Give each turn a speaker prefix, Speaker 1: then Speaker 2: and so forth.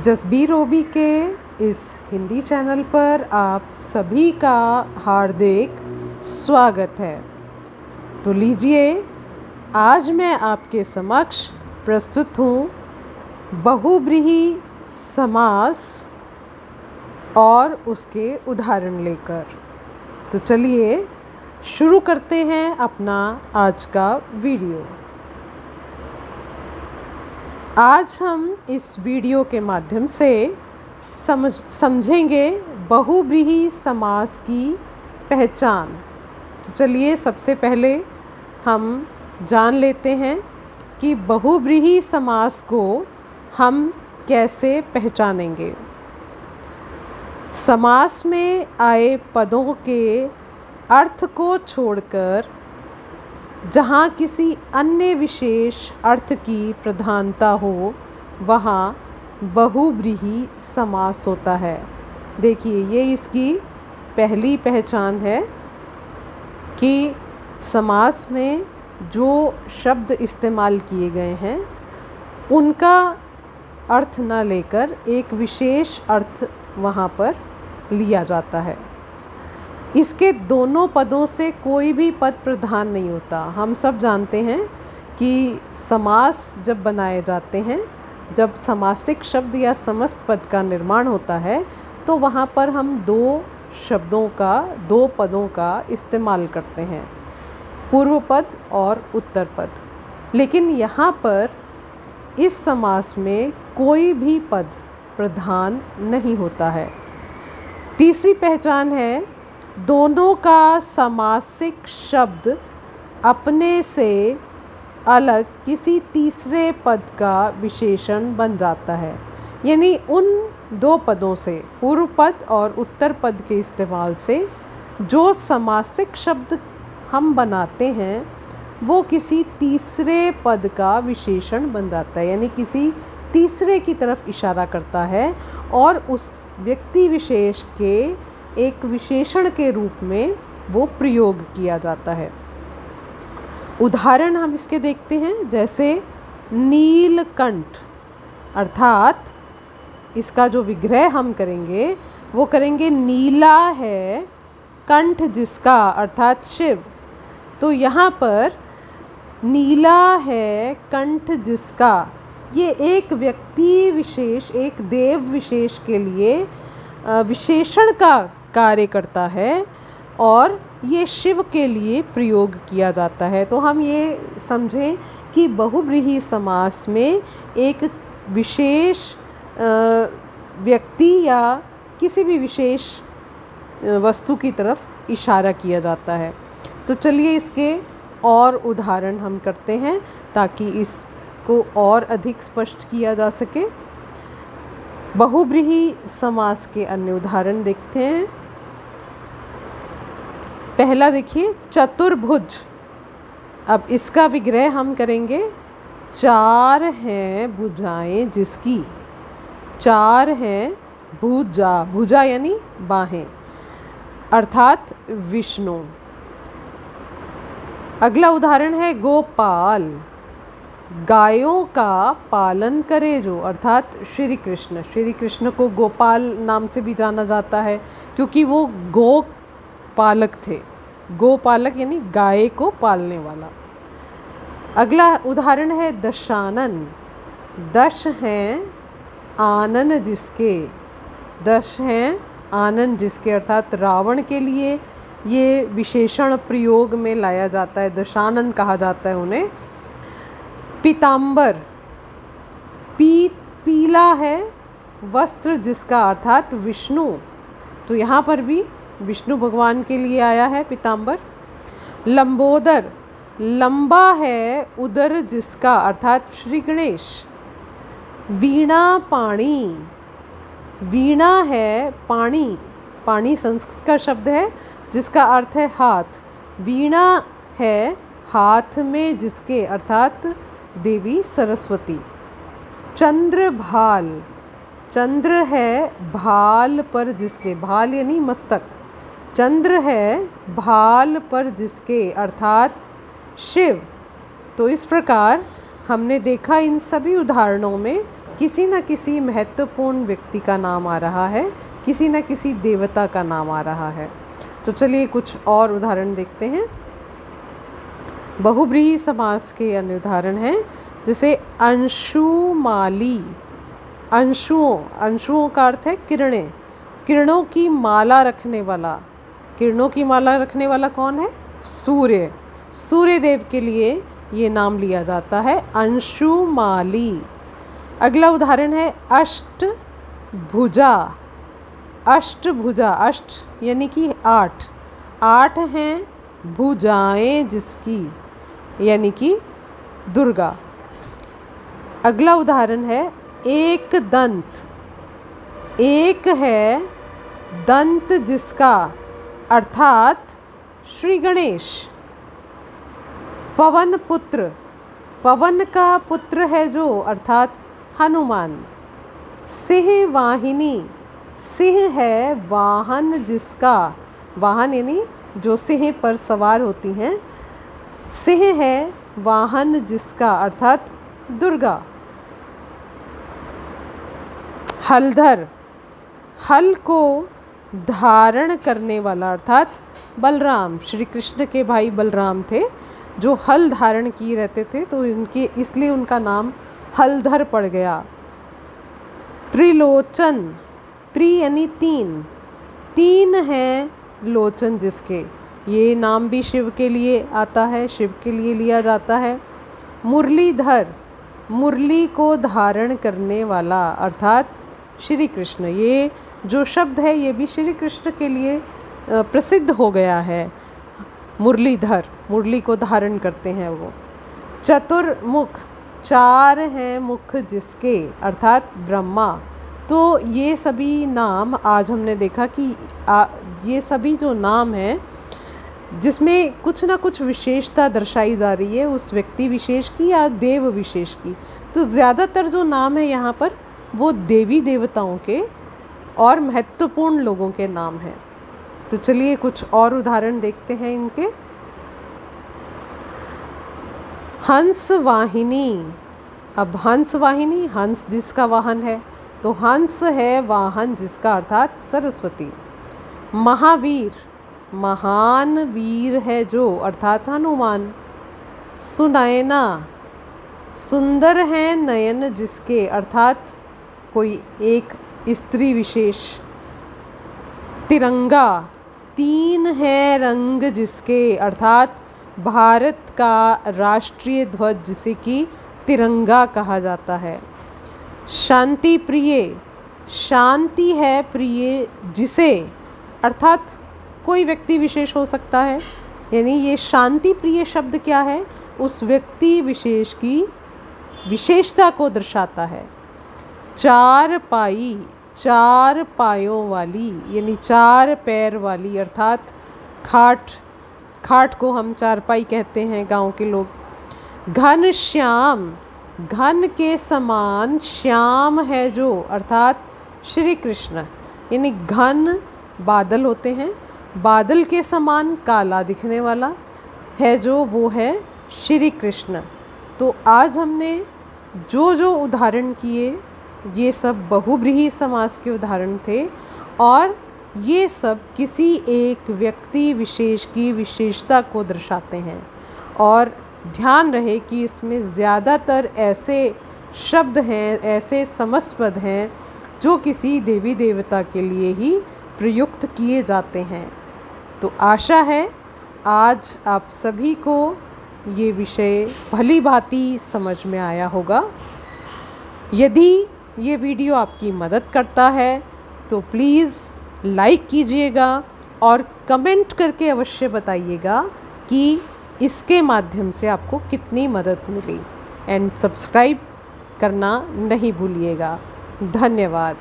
Speaker 1: जसबीर ओबी के इस हिंदी चैनल पर आप सभी का हार्दिक स्वागत है। तो लीजिए, आज मैं आपके समक्ष प्रस्तुत हूँ बहुब्रीहि समास और उसके उदाहरण लेकर। तो चलिए शुरू करते हैं अपना आज का वीडियो। आज हम इस वीडियो के माध्यम से समझेंगे बहुब्रीहि समास की पहचान। तो चलिए सबसे पहले हम जान लेते हैं कि बहुब्रीहि समास को हम कैसे पहचानेंगे। समास में आए पदों के अर्थ को छोड़कर जहाँ किसी अन्य विशेष अर्थ की प्रधानता हो वहाँ बहुब्रीहि समास होता है। देखिए, ये इसकी पहली पहचान है कि समास में जो शब्द इस्तेमाल किए गए हैं उनका अर्थ न लेकर एक विशेष अर्थ वहाँ पर लिया जाता है। इसके दोनों पदों से कोई भी पद प्रधान नहीं होता। हम सब जानते हैं कि समास जब बनाए जाते हैं, जब समासिक शब्द या समस्त पद का निर्माण होता है तो वहाँ पर हम दो पदों का इस्तेमाल करते हैं, पूर्व पद और उत्तर पद। लेकिन यहाँ पर इस समास में कोई भी पद प्रधान नहीं होता है। तीसरी पहचान है, दोनों का समासिक शब्द अपने से अलग किसी तीसरे पद का विशेषण बन जाता है। यानी उन दो पदों से, पूर्व पद और उत्तर पद के इस्तेमाल से जो समासिक शब्द हम बनाते हैं वो किसी तीसरे पद का विशेषण बन जाता है, यानी किसी तीसरे की तरफ इशारा करता है और उस व्यक्ति विशेष के एक विशेषण के रूप में वो प्रयोग किया जाता है। उदाहरण हम इसके देखते हैं, जैसे नीलकंठ, अर्थात इसका जो विग्रह हम करेंगे वो करेंगे नीला है कंठ जिसका, अर्थात शिव। तो यहाँ पर नीला है कंठ जिसका, ये एक व्यक्ति विशेष, एक देव विशेष के लिए विशेषण का कार्य करता है और ये शिव के लिए प्रयोग किया जाता है। तो हम ये समझें कि बहुब्रीहि समास में एक विशेष व्यक्ति या किसी भी विशेष वस्तु की तरफ इशारा किया जाता है। तो चलिए इसके और उदाहरण हम करते हैं ताकि इसको और अधिक स्पष्ट किया जा सके। बहुब्रीहि समास के अन्य उदाहरण देखते हैं। पहला देखिए, चतुर्भुज। अब इसका विग्रह हम करेंगे, चार हैं भुजाएं जिसकी, चार हैं भुजा, भुजा यानी बाहें, अर्थात विष्णु। अगला उदाहरण है गोपाल, गायों का पालन करे जो, अर्थात श्री कृष्ण। श्री कृष्ण को गोपाल नाम से भी जाना जाता है क्योंकि वो गो पालक थे। गोपालक यानी गाय को पालने वाला। अगला उदाहरण है दशानन, दश हैं आनन जिसके, दश हैं आनन जिसके, अर्थात रावण के लिए ये विशेषण प्रयोग में लाया जाता है, दशानन कहा जाता है उन्हें। पीतांबर, पीला है वस्त्र जिसका, अर्थात विष्णु। तो यहाँ पर भी विष्णु भगवान के लिए आया है पीतांबर। लंबोदर, लंबा है उदर जिसका, अर्थात श्री गणेश। वीणा पाणी, वीणा है पाणी, पाणी संस्कृत का शब्द है जिसका अर्थ है हाथ। वीणा है हाथ में जिसके, अर्थात देवी सरस्वती। चंद्रभाल, चंद्र है भाल पर जिसके, भाल यानी मस्तक, चंद्र है भाल पर जिसके, अर्थात शिव। तो इस प्रकार हमने देखा इन सभी उदाहरणों में किसी न किसी महत्वपूर्ण व्यक्ति का नाम आ रहा है, किसी न किसी देवता का नाम आ रहा है। तो चलिए कुछ और उदाहरण देखते हैं। बहुव्रीहि समास के अन्य उदाहरण हैं, जैसे अंशुमाली। अंशुओं का अर्थ है किरणें, किरणों की माला रखने वाला। किरणों की माला रखने वाला कौन है? सूर्य। सूर्य देव के लिए ये नाम लिया जाता है अंशुमाली। अगला उदाहरण है अष्टभुजा। अष्टभुजा, अष्ट यानी कि 8, 8 हैं भुजाएं जिसकी, यानी कि दुर्गा। अगला उदाहरण है एक दंत। एक है दंत जिसका, अर्थात श्री गणेश। पवन पुत्र, पवन का पुत्र है जो, अर्थात हनुमान। सिंह वाहिनी, सिंह है वाहन जिसका, वाहन यानी जो सिंह पर सवार होती हैं। सिंह है वाहन जिसका, अर्थात दुर्गा। हलधर, हल को धारण करने वाला, अर्थात बलराम। श्री कृष्ण के भाई बलराम थे जो हल धारण किए रहते थे, तो इनके इसलिए उनका नाम हलधर पड़ गया। त्रिलोचन, त्रि यानी 3, 3 हैं लोचन जिसके, ये नाम भी शिव के लिए आता है, शिव के लिए लिया जाता है। मुरलीधर, मुरली को धारण करने वाला, अर्थात श्री कृष्ण। ये जो शब्द है ये भी श्री कृष्ण के लिए प्रसिद्ध हो गया है। मुरलीधर, मुरली को धारण करते हैं वो। चतुर्मुख, 4 हैं मुख जिसके, अर्थात ब्रह्मा। तो ये सभी नाम आज हमने देखा कि ये सभी जो नाम हैं जिसमें कुछ ना कुछ विशेषता दर्शाई जा रही है उस व्यक्ति विशेष की या देव विशेष की। तो ज़्यादातर जो नाम है यहाँ पर वो देवी देवताओं के और महत्वपूर्ण लोगों के नाम हैं। तो चलिए कुछ और उदाहरण देखते हैं इनके। हंस वाहिनी। अब हंस वाहिनी, हंस जिसका वाहन है, तो हंस है वाहन जिसका, अर्थात सरस्वती। महावीर, महान वीर है जो, अर्थात हनुमान। सुनयना, सुंदर है नयन जिसके, अर्थात कोई एक स्त्री विशेष। तिरंगा, 3 है रंग जिसके, अर्थात भारत का राष्ट्रीय ध्वज जिसे कि तिरंगा कहा जाता है। शांति प्रिय, शांति है प्रिय जिसे, अर्थात कोई व्यक्ति विशेष हो सकता है, यानी ये शांति प्रिय शब्द क्या है, उस व्यक्ति विशेष की विशेषता को दर्शाता है। चार पाई, 4 पायों वाली, यानी 4 पैर वाली, अर्थात खाट, खाट को हम चारपाई कहते हैं गांव के लोग। घन श्याम, घन के समान श्याम है जो, अर्थात श्री कृष्ण। यानी घन बादल होते हैं, बादल के समान काला दिखने वाला है जो, वो है श्री कृष्ण। तो आज हमने जो जो उदाहरण किए ये सब बहुव्रीहि समास के उदाहरण थे और ये सब किसी एक व्यक्ति विशेष की विशेषता को दर्शाते हैं। और ध्यान रहे कि इसमें ज़्यादातर ऐसे शब्द हैं, ऐसे समासपद हैं जो किसी देवी देवता के लिए ही प्रयुक्त किए जाते हैं। तो आशा है आज आप सभी को ये विषय भली भांति समझ में आया होगा। यदि ये वीडियो आपकी मदद करता है तो प्लीज़ लाइक कीजिएगा और कमेंट करके अवश्य बताइएगा कि इसके माध्यम से आपको कितनी मदद मिली। एंड सब्सक्राइब करना नहीं भूलिएगा। धन्यवाद।